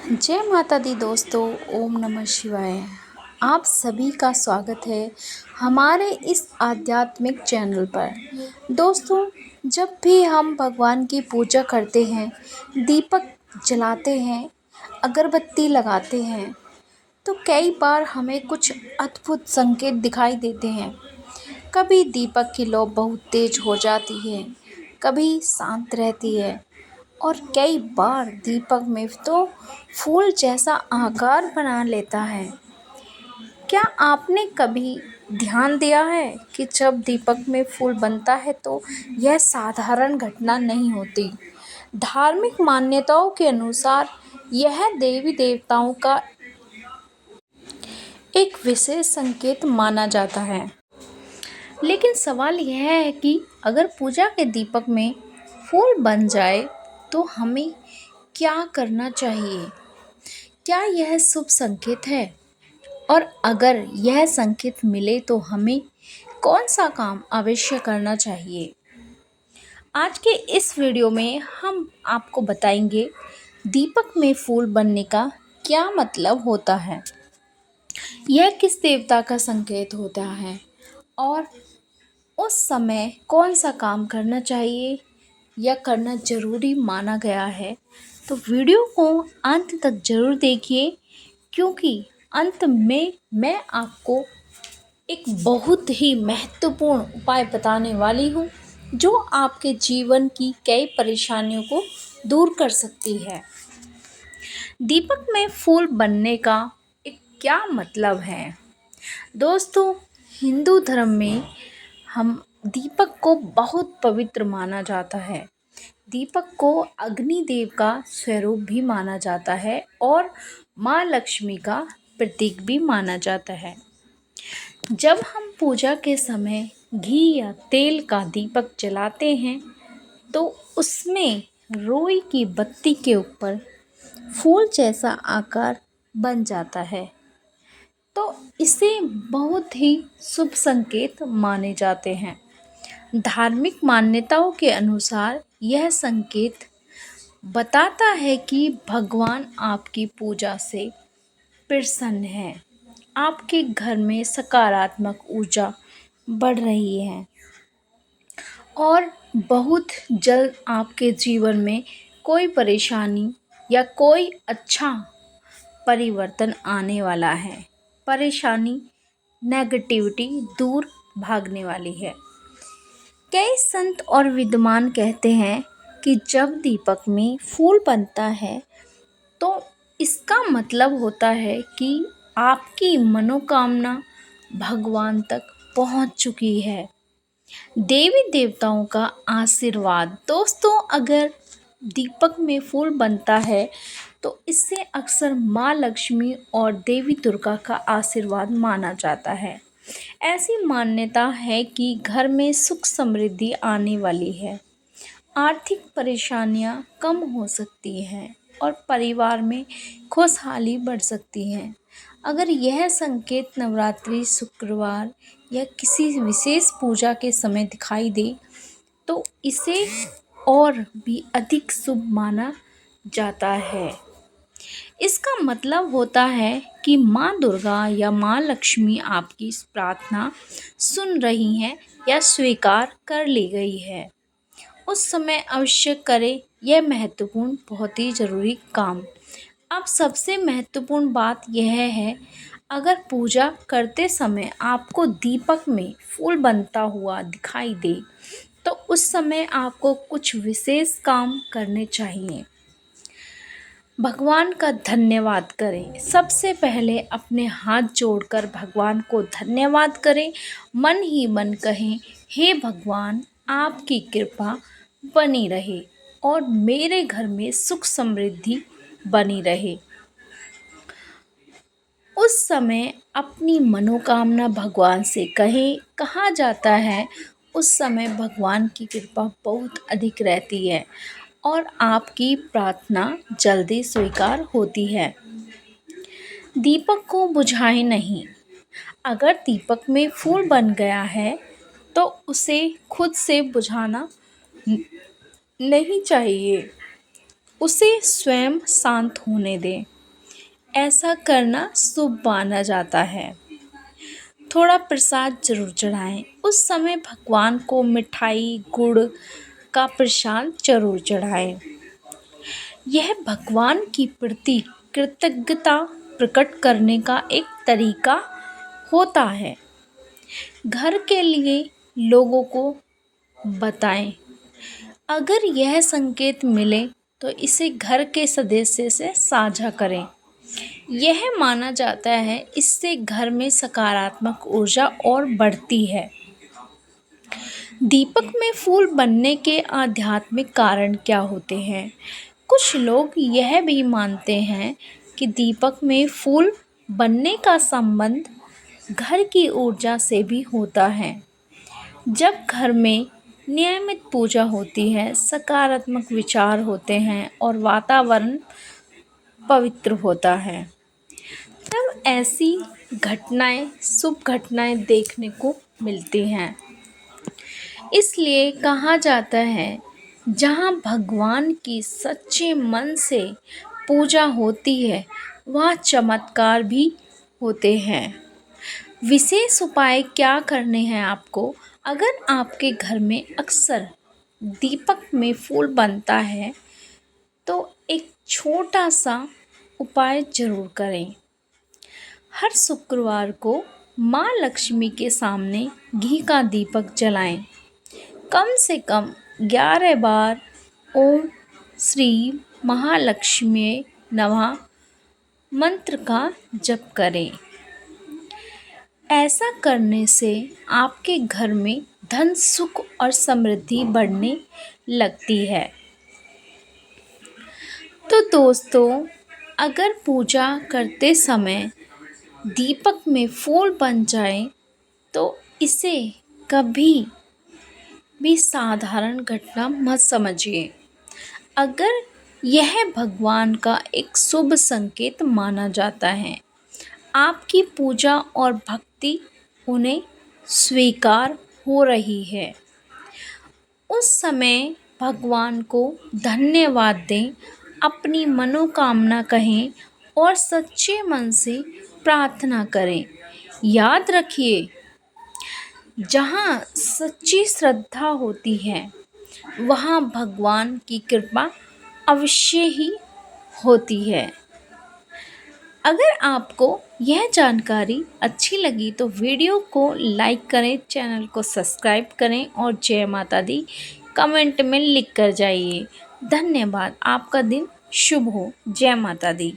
जय माता दी दोस्तों। ओम नमः शिवाय। आप सभी का स्वागत है हमारे इस आध्यात्मिक चैनल पर। दोस्तों, जब भी हम भगवान की पूजा करते हैं, दीपक जलाते हैं, अगरबत्ती लगाते हैं, तो कई बार हमें कुछ अद्भुत संकेत दिखाई देते हैं। कभी दीपक की लौ बहुत तेज हो जाती है, कभी शांत रहती है और कई बार दीपक में तो फूल जैसा आकार बना लेता है। क्या आपने कभी ध्यान दिया है कि जब दीपक में फूल बनता है तो यह साधारण घटना नहीं होती। धार्मिक मान्यताओं के अनुसार यह देवी देवताओं का एक विशेष संकेत माना जाता है। लेकिन सवाल यह है कि अगर पूजा के दीपक में फूल बन जाए तो हमें क्या करना चाहिए? क्या यह शुभ संकेत है? और अगर यह संकेत मिले तो हमें कौन सा काम अवश्य करना चाहिए? आज के इस वीडियो में हम आपको बताएंगे दीपक में फूल बनने का क्या मतलब होता है, यह किस देवता का संकेत होता है और उस समय कौन सा काम करना चाहिए या करना ज़रूरी माना गया है। तो वीडियो को अंत तक ज़रूर देखिए, क्योंकि अंत में मैं आपको एक बहुत ही महत्वपूर्ण उपाय बताने वाली हूँ जो आपके जीवन की कई परेशानियों को दूर कर सकती है। दीपक में फूल बनने का एक क्या मतलब है? दोस्तों, हिंदू धर्म में हम दीपक को बहुत पवित्र माना जाता है। दीपक को अग्निदेव का स्वरूप भी माना जाता है और माँ लक्ष्मी का प्रतीक भी माना जाता है। जब हम पूजा के समय घी या तेल का दीपक जलाते हैं तो उसमें रोई की बत्ती के ऊपर फूल जैसा आकार बन जाता है, तो इसे बहुत ही शुभ संकेत माने जाते हैं। धार्मिक मान्यताओं के अनुसार यह संकेत बताता है कि भगवान आपकी पूजा से प्रसन्न है, आपके घर में सकारात्मक ऊर्जा बढ़ रही है और बहुत जल्द आपके जीवन में कोई परेशानी या कोई अच्छा परिवर्तन आने वाला है। परेशानी, नेगेटिविटी दूर भागने वाली है। कई संत और विद्वान कहते हैं कि जब दीपक में फूल बनता है तो इसका मतलब होता है कि आपकी मनोकामना भगवान तक पहुंच चुकी है। देवी देवताओं का आशीर्वाद। दोस्तों, अगर दीपक में फूल बनता है तो इससे अक्सर माँ लक्ष्मी और देवी दुर्गा का आशीर्वाद माना जाता है। ऐसी मान्यता है कि घर में सुख समृद्धि आने वाली है, आर्थिक परेशानियां कम हो सकती हैं और परिवार में खुशहाली बढ़ सकती है। अगर यह संकेत नवरात्रि, शुक्रवार या किसी विशेष पूजा के समय दिखाई दे तो इसे और भी अधिक शुभ माना जाता है। इसका मतलब होता है कि माँ दुर्गा या माँ लक्ष्मी आपकी प्रार्थना सुन रही हैं या स्वीकार कर ली गई है। उस समय अवश्य करें यह महत्वपूर्ण, बहुत ही ज़रूरी काम। अब सबसे महत्वपूर्ण बात यह है, अगर पूजा करते समय आपको दीपक में फूल बनता हुआ दिखाई दे तो उस समय आपको कुछ विशेष काम करने चाहिए। भगवान का धन्यवाद करें। सबसे पहले अपने हाथ जोड़कर भगवान को धन्यवाद करें। मन ही मन कहें, हे भगवान, आपकी कृपा बनी रहे और मेरे घर में सुख समृद्धि बनी रहे। उस समय अपनी मनोकामना भगवान से कहा जाता है, उस समय भगवान की कृपा बहुत अधिक रहती है और आपकी प्रार्थना जल्दी स्वीकार होती है। दीपक को बुझाएं नहीं। अगर दीपक में फूल बन गया है तो उसे खुद से बुझाना नहीं चाहिए, उसे स्वयं शांत होने दें। ऐसा करना शुभ माना जाता है। थोड़ा प्रसाद जरूर चढ़ाएं। उस समय भगवान को मिठाई गुड़ का प्रसाद जरूर चढ़ाएं। यह भगवान की प्रति कृतज्ञता प्रकट करने का एक तरीका होता है। घर के लिए लोगों को बताएं। अगर यह संकेत मिले तो इसे घर के सदस्य से साझा करें। यह माना जाता है इससे घर में सकारात्मक ऊर्जा और बढ़ती है। दीपक में फूल बनने के आध्यात्मिक कारण क्या होते हैं? कुछ लोग यह भी मानते हैं कि दीपक में फूल बनने का संबंध घर की ऊर्जा से भी होता है। जब घर में नियमित पूजा होती है, सकारात्मक विचार होते हैं और वातावरण पवित्र होता है, तब ऐसी घटनाएं, शुभ घटनाएं देखने को मिलती हैं। इसलिए कहा जाता है जहाँ भगवान की सच्चे मन से पूजा होती है वहाँ चमत्कार भी होते हैं। विशेष उपाय क्या करने हैं आपको? अगर आपके घर में अक्सर दीपक में फूल बनता है तो एक छोटा सा उपाय ज़रूर करें। हर शुक्रवार को माँ लक्ष्मी के सामने घी का दीपक जलाएं। कम से कम 11 बार ओम श्री महालक्ष्मी नमः मंत्र का जप करें। ऐसा करने से आपके घर में धन सुख और समृद्धि बढ़ने लगती है। तो दोस्तों, अगर पूजा करते समय दीपक में फूल बन जाए तो इसे कभी भी साधारण घटना मत समझिए। अगर यह भगवान का एक शुभ संकेत माना जाता है, आपकी पूजा और भक्ति उन्हें स्वीकार हो रही है, उस समय भगवान को धन्यवाद दें, अपनी मनोकामना कहें और सच्चे मन से प्रार्थना करें। याद रखिए, जहाँ सच्ची श्रद्धा होती है वहाँ भगवान की कृपा अवश्य ही होती है। अगर आपको यह जानकारी अच्छी लगी तो वीडियो को लाइक करें, चैनल को सब्सक्राइब करें और जय माता दी कमेंट में लिख कर जाइए। धन्यवाद। आपका दिन शुभ हो। जय माता दी।